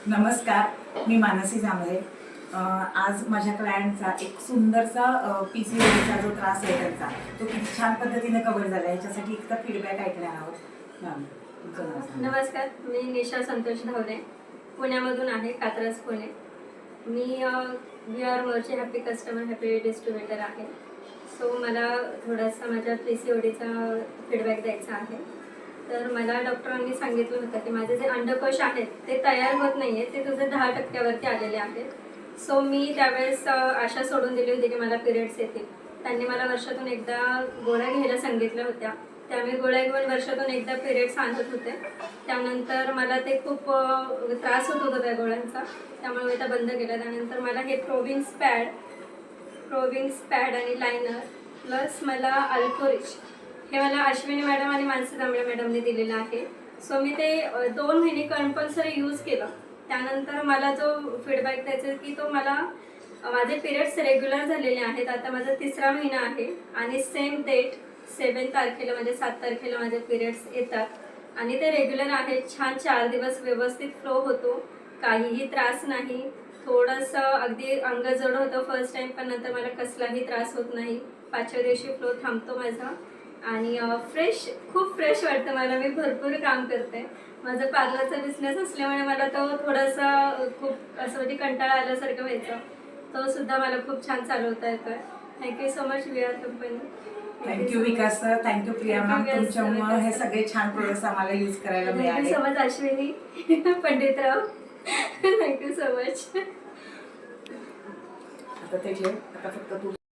नमस्कार, मी मानसी जांभळे. आज माझ्या क्लायंटचा एक सुंदरसा PCODचा जो त्रास आहे त्यांचा तो किती छान पद्धतीने कव्हर झाला याच्यासाठी एक तर फीडबॅक ऐकणार आहोत. मॅम, तुमचं नाव सांगा. नमस्कार, मी निशा संतोष धावणे, पुण्यामधून आहे, कात्रज पुणे. मी वी आर मोरचे हॅपी कस्टमर हॅपी डिस्ट्रीब्युटर आहे. सो मला थोडासा माझ्या PCODचा फीडबॅक द्यायचा आहे. तर मला डॉक्टरांनी सांगितलं होतं की माझे जे अंडकोश आहेत ते तयार होत नाही आहेत, ते तुझे 10% आलेले आहेत. सो मी त्यावेळेस आशा सोडून दिली होती की मला पिरियड्स येतील. त्यांनी मला वर्षातून एकदा गोळ्या घ्यायला सांगितल्या होत्या. त्यामुळे गोळ्या घेऊन वर्षातून एकदा पिरियड्स आणत होते. त्यानंतर मला ते खूप त्रास होत होता त्या गोळ्यांचा, त्यामुळे मी त्या बंद केल्या. त्यानंतर मला हे प्रोविंग्स पॅड आणि लायनर प्लस मला अल्कोरिच हे मला अश्विनी मॅडम आणि मानसी जांभळे मॅडमने दिलेलं आहे. सो मी ते 2 महिने कंपल्सरी यूज केलं. त्यानंतर मला जो फीडबॅक द्यायचा की तो मला माझे पिरियड्स रेग्युलर झालेले आहेत. आता माझा 3रा महिना आहे आणि सेम डेट 7 तारखेला म्हणजे 7 तारखेला माझे पिरियड्स येतात आणि ते रेग्युलर आहेत. छान 4 दिवस व्यवस्थित फ्लो होतो, काहीही त्रास नाही. थोडंसं अगदी अंग जड होतं फर्स्ट टाईम, पण नंतर मला कसलाही त्रास होत नाही. 5व्या दिवशी फ्लो थांबतो माझा आणि खूप फ्रेश वाटतं मला. मी भरपूर काम करते. माझा पार्लरचा बिझनेस असल्यामुळे मला तो थोडासा खूप असं म्हणजे कंटाळा आल्यासारखं व्हायचं. तो सुद्धा मला खूप छान चालवता येतोय. Thank you so much we are company. Thank you Vikas sir, thank you Priya ma'am. तुमच्यामुळे हे सगळे छान प्रोडक्ट्स आम्हाला यूज करायला मिळाले. Thank you so much Ashwini Panditrao. Thank you so much. आता ते आता फक्त तू